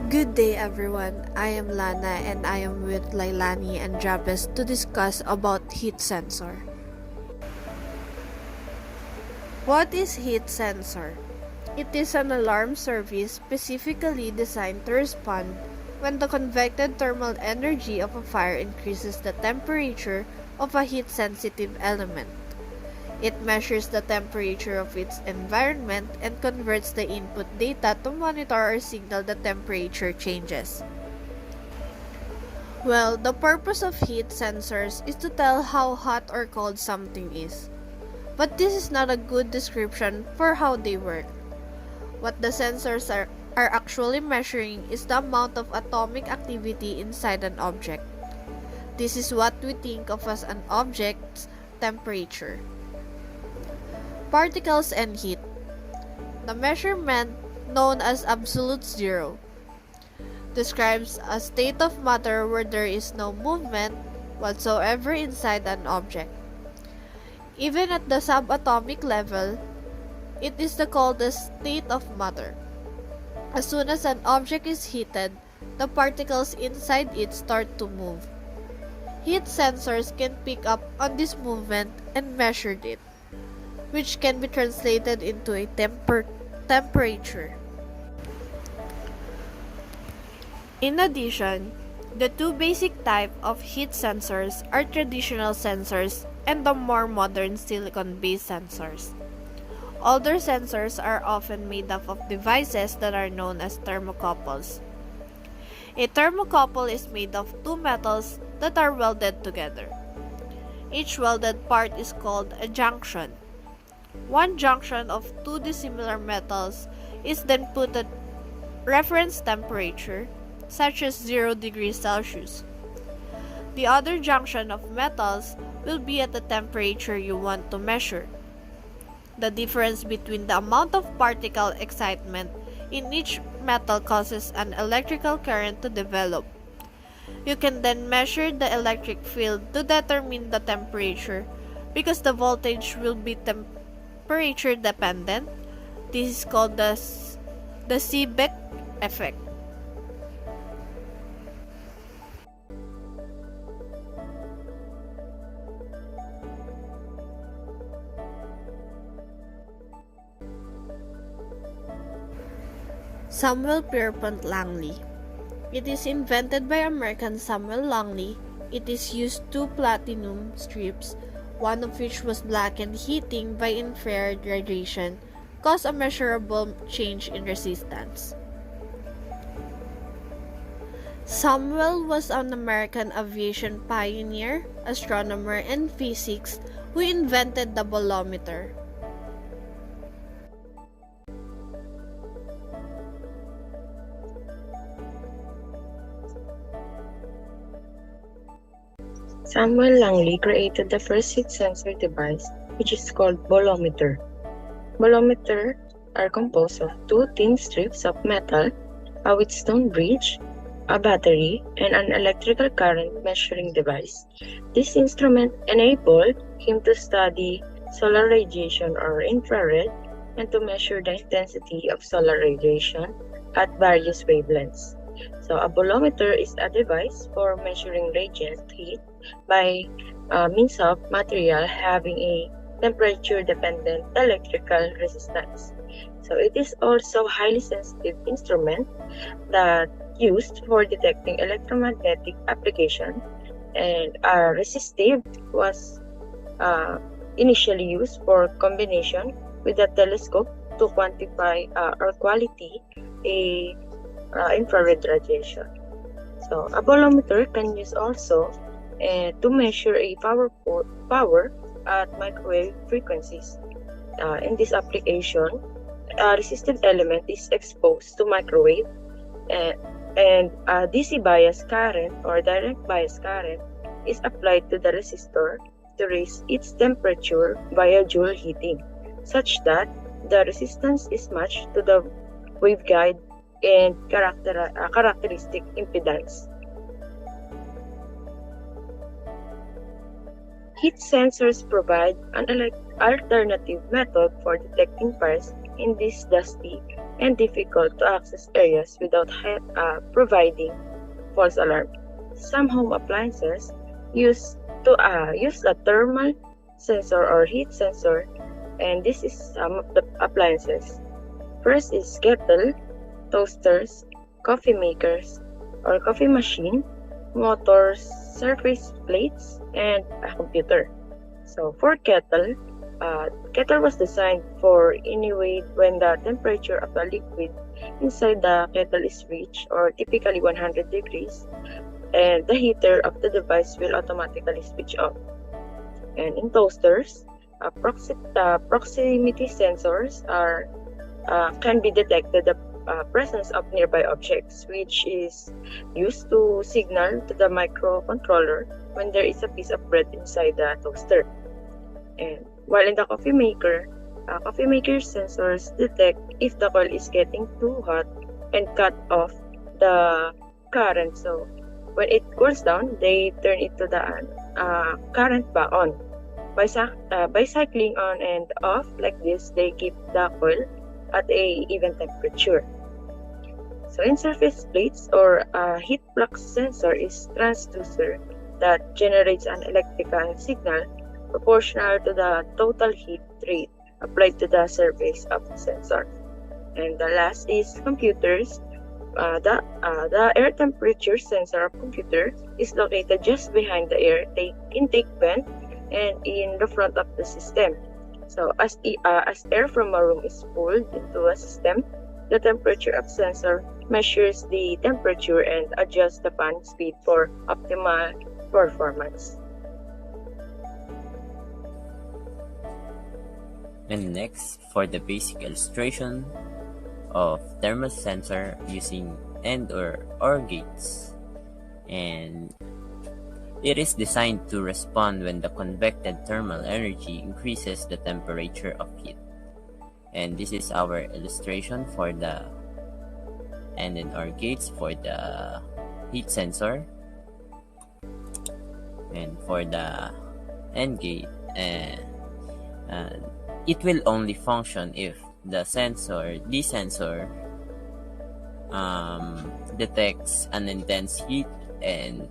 Good day everyone, I am Lana and I am with Lailani and Jabez to discuss about heat sensor. What is heat sensor? It is an alarm service specifically designed to respond when the convected thermal energy of a fire increases the temperature of a heat-sensitive element. It measures the temperature of its environment and converts the input data to monitor or signal the temperature changes. Well, the purpose of heat sensors is to tell how hot or cold something is. But this is not a good description for how they work. What the sensors are actually measuring is the amount of atomic activity inside an object. This is what we think of as an object's temperature. Particles and heat. The measurement, known as absolute zero, describes a state of matter where there is no movement whatsoever inside an object. Even at the subatomic level, it is the coldest state of matter. As soon as an object is heated, the particles inside it start to move. Heat sensors can pick up on this movement and measure it, which can be translated into a temperature. In addition, the two basic types of heat sensors are traditional sensors and the more modern silicon-based sensors. Older sensors are often made up of devices that are known as thermocouples. A thermocouple is made of two metals that are welded together. Each welded part is called a junction. One junction of two dissimilar metals is then put at reference temperature, such as 0 degrees Celsius. The other junction of metals will be at the temperature you want to measure. The difference between the amount of particle excitement in each metal causes an electrical current to develop. You can then measure the electric field to determine the temperature because the voltage will be temperature dependent. This is called the Seebeck effect. Samuel Pierpont Langley. It is invented by American Samuel Langley. It is used two platinum strips, one of which was black, and heating by infrared radiation caused a measurable change in resistance. Samuel was an American aviation pioneer, astronomer, and physicist who invented the bolometer. Samuel Langley created the first heat sensor device, which is called bolometer. Bolometers are composed of two thin strips of metal, a Wheatstone bridge, a battery, and an electrical current measuring device. This instrument enabled him to study solar radiation or infrared and to measure the intensity of solar radiation at various wavelengths. So a bolometer is a device for measuring radiant heat by means of material having a temperature-dependent electrical resistance. So it is also a highly sensitive instrument that used for detecting electromagnetic application, and resistive was initially used for combination with a telescope to quantify or quality a infrared radiation. So a bolometer can use also to measure a power at microwave frequencies. In this application, a resistive element is exposed to microwave and a DC bias current or direct bias current is applied to the resistor to raise its temperature via Joule heating, such that the resistance is matched to the waveguide and characteristic impedance. Heat sensors provide an alternative method for detecting fires in these dusty and difficult to access areas without providing false alarm. Some home appliances use a thermal sensor or heat sensor, and this is some of the appliances. First is kettle, toasters, coffee makers or coffee machine, motors, surface plates, and a computer. So for kettle was designed for anyway when the temperature of the liquid inside the kettle is reached or typically 100 degrees, and the heater of the device will automatically switch off. And in toasters, proximity sensors can be detected the presence of nearby objects, which is used to signal to the microcontroller when there is a piece of bread inside the toaster. And while in the coffee maker sensors detect if the coil is getting too hot and cut off the current. So when it cools down, they turn it to the current back on. By cycling on and off like this, they keep the coil at a even temperature. So in surface plates or heat flux sensor is transducer that generates an electrical signal proportional to the total heat rate applied to the surface of the sensor. And the last is computers. The air temperature sensor of computer is located just behind the air intake vent and in the front of the system. So as air from a room is pulled into a system, the temperature of sensor measures the temperature and adjusts the fan speed for optimal performance. And next, for the basic illustration of thermal sensor using AND or OR gates. And it is designed to respond when the convected thermal energy increases the temperature of heat. And this is our illustration for the AND and OR gates for the heat sensor. And for the AND gate, it will only function if the sensor detects an intense heat, and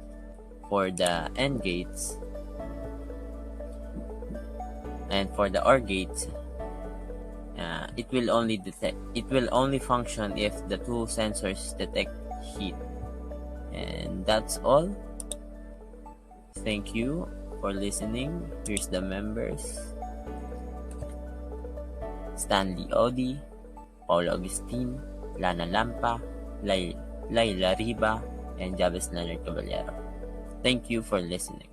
for the AND gates and for the OR gates, it will only function if the two sensors detect heat. And that's all. Thank you for listening. Here's the members: Stanley Odi, Paul Agustin, Lana Lampa, Laila Riba, and Jabez Leonard Caballero. Thank you for listening.